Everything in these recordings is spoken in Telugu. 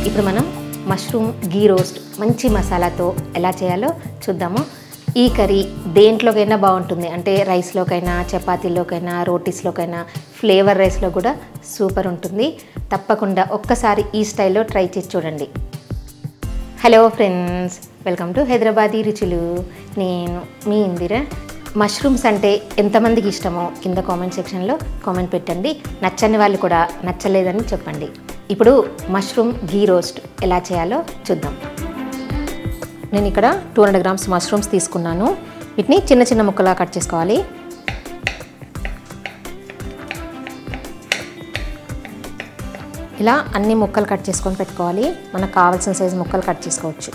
ఇప్పుడు మనం మష్రూమ్ గీ రోస్ట్ మంచి మసాలాతో ఎలా చేయాలో చూద్దాము. ఈ కర్రీ దేంట్లోకైనా బాగుంటుంది, అంటే రైస్లోకైనా, చపాతీలోకైనా, రోటీస్లోకైనా, ఫ్లేవర్ రైస్లో కూడా సూపర్ ఉంటుంది. తప్పకుండా ఒక్కసారి ఈ స్టైల్లో ట్రై చేసి చూడండి. Hello friends, welcome to Hyderabadi రుచులు. నేను మీ ఇందిర. మష్రూమ్స్ అంటే ఎంతమందికి ఇష్టమో కింద కామెంట్ సెక్షన్లో కామెంట్ పెట్టండి. నచ్చని వాళ్ళు కూడా నచ్చలేదని చెప్పండి. ఇప్పుడు మష్రూమ్ గీ రోస్ట్ ఎలా చేయాలో చూద్దాం. నేను ఇక్కడ 200 గ్రామ్స్ మష్రూమ్స్ తీసుకున్నాను. వీటిని చిన్న చిన్న ముక్కలా కట్ చేసుకోవాలి. ఇలా అన్ని ముక్కలు కట్ చేసుకొని పెట్టుకోవాలి. మనకు కావాల్సిన సైజు ముక్కలు కట్ చేసుకోవచ్చు.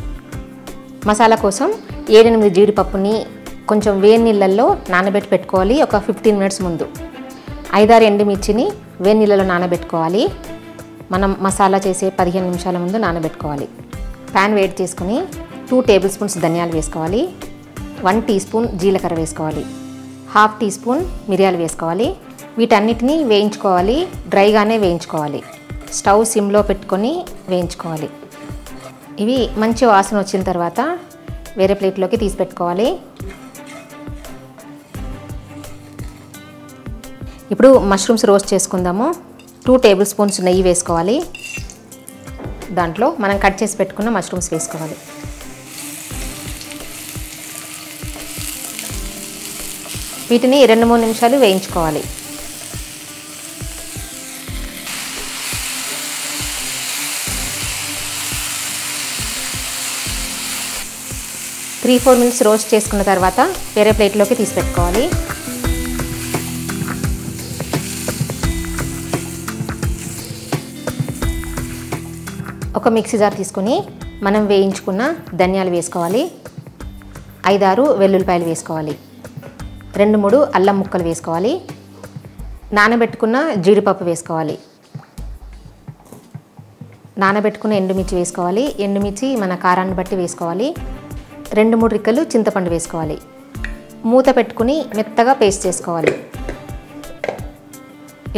మసాలా కోసం 7-8 జీడిపప్పుని కొంచెం వేడి నీళ్ళల్లో నానబెట్టి పెట్టుకోవాలి. ఒక 15 మినిట్స్ ముందు 5-6 ఎండుమిర్చిని వేడి నీళ్ళలో నానబెట్టుకోవాలి. మనం మసాలా చేసే 15 నిమిషాల ముందు నానబెట్టుకోవాలి. ప్యాన్ వేడి చేసుకుని 2 టేబుల్ స్పూన్స్ ధనియాలు వేసుకోవాలి. 1 టీ స్పూన్ జీలకర్ర వేసుకోవాలి. 1/2 టీ స్పూన్ మిరియాలు వేసుకోవాలి. వీటన్నిటిని వేయించుకోవాలి. డ్రైగానే వేయించుకోవాలి. స్టవ్ సిమ్లో పెట్టుకొని వేయించుకోవాలి. ఇవి మంచి వాసన వచ్చిన తర్వాత వేరే ప్లేట్లోకి తీసి పెట్టుకోవాలి. ఇప్పుడు మష్రూమ్స్ రోస్ట్ చేసుకుందాము. 2 టేబుల్ స్పూన్స్ నెయ్యి వేసుకోవాలి. దాంట్లో మనం కట్ చేసి పెట్టుకున్న మష్రూమ్స్ వేసుకోవాలి. వీటిని 2-3 నిమిషాలు వేయించుకోవాలి. త్రీ 4 మినిట్స్ రోస్ట్ చేసుకున్న తర్వాత వేరే ప్లేట్లోకి తీసి పెట్టుకోవాలి. ఒక మిక్సీ జార్ తీసుకొని మనం వేయించుకున్న ధనియాలు వేసుకోవాలి. 5-6 వెల్లుల్లిపాయలు వేసుకోవాలి. 2-3 అల్లం ముక్కలు వేసుకోవాలి. నానబెట్టుకున్న జీడిపప్పు వేసుకోవాలి. నానబెట్టుకున్న ఎండుమిర్చి వేసుకోవాలి. ఎండుమిర్చి మన కారాన్ని బట్టి వేసుకోవాలి. 2-3 రిక్కలు చింతపండు వేసుకోవాలి. మూత పెట్టుకుని మెత్తగా పేస్ట్ చేసుకోవాలి.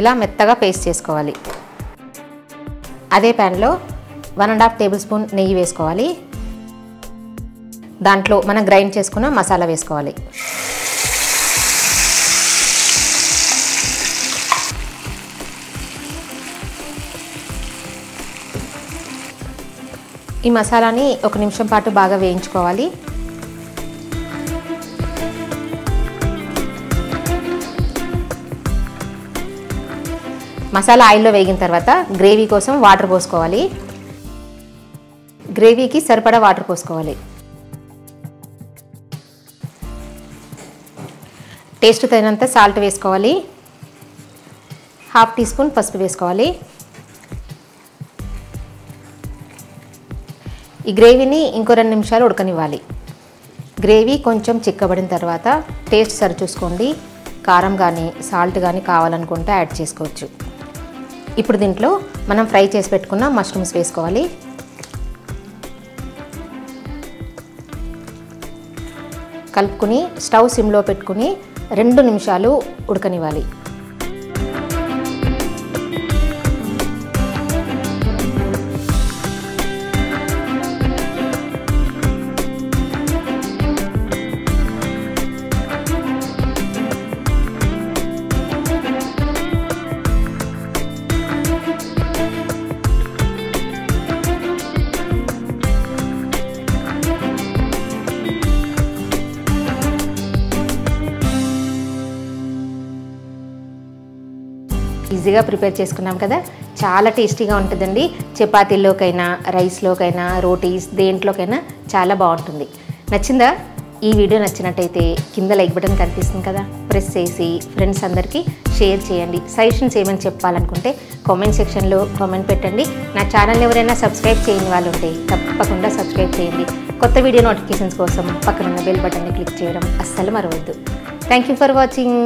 ఇలా మెత్తగా పేస్ట్ చేసుకోవాలి. అదే ప్యాన్లో 1.5 టేబుల్ స్పూన్ నెయ్యి వేసుకోవాలి. దాంట్లో మనం గ్రైండ్ చేసుకున్న మసాలా వేసుకోవాలి. ఈ మసాలాని 1 నిమిషం పాటు బాగా వేయించుకోవాలి. మసాలా ఆయిల్లో వేగిన తర్వాత గ్రేవీ కోసం వాటర్ పోసుకోవాలి. గ్రేవీకి సరిపడా వాటర్ పోసుకోవాలి. టేస్ట్ తగినంత సాల్ట్ వేసుకోవాలి. 1/2 టీ స్పూన్ పసుపు వేసుకోవాలి. ఈ గ్రేవీని ఇంకో 2 నిమిషాలు ఉడకనివ్వాలి. గ్రేవీ కొంచెం చిక్కబడిన తర్వాత టేస్ట్ సరి చూసుకోండి. కారం కానీ సాల్ట్ కానీ కావాలనుకుంటే యాడ్ చేసుకోవచ్చు. ఇప్పుడు దీంట్లో మనం ఫ్రై చేసి పెట్టుకున్న మష్రూమ్స్ వేసుకోవాలి. కలుపుకుని స్టవ్ సిమ్లో పెట్టుకుని 2 నిమిషాలు ఉడకనివ్వాలి. ఈజీగా ప్రిపేర్ చేసుకున్నాం కదా, చాలా టేస్టీగా ఉంటుందండి. చపాతీల్లోకైనా, రైస్లోకైనా, రోటీస్ దేంట్లోకైనా చాలా బాగుంటుంది. నచ్చిందా? ఈ వీడియో నచ్చినట్టయితే కింద లైక్ బటన్ కనిపిస్తుంది కదా, ప్రెస్ చేసి ఫ్రెండ్స్ అందరికీ షేర్ చేయండి. సజెషన్స్ ఏమని చెప్పాలనుకుంటే కామెంట్ సెక్షన్లో కామెంట్ పెట్టండి. నా ఛానల్ ఎవరైనా సబ్స్క్రైబ్ చేయని వాళ్ళు ఉంటే తప్పకుండా సబ్స్క్రైబ్ చేయండి. కొత్త వీడియో నోటిఫికేషన్స్ కోసం పక్కనున్న బెల్ బటన్ని క్లిక్ చేయడం అస్సలు మరవద్దు. Thank you for watching.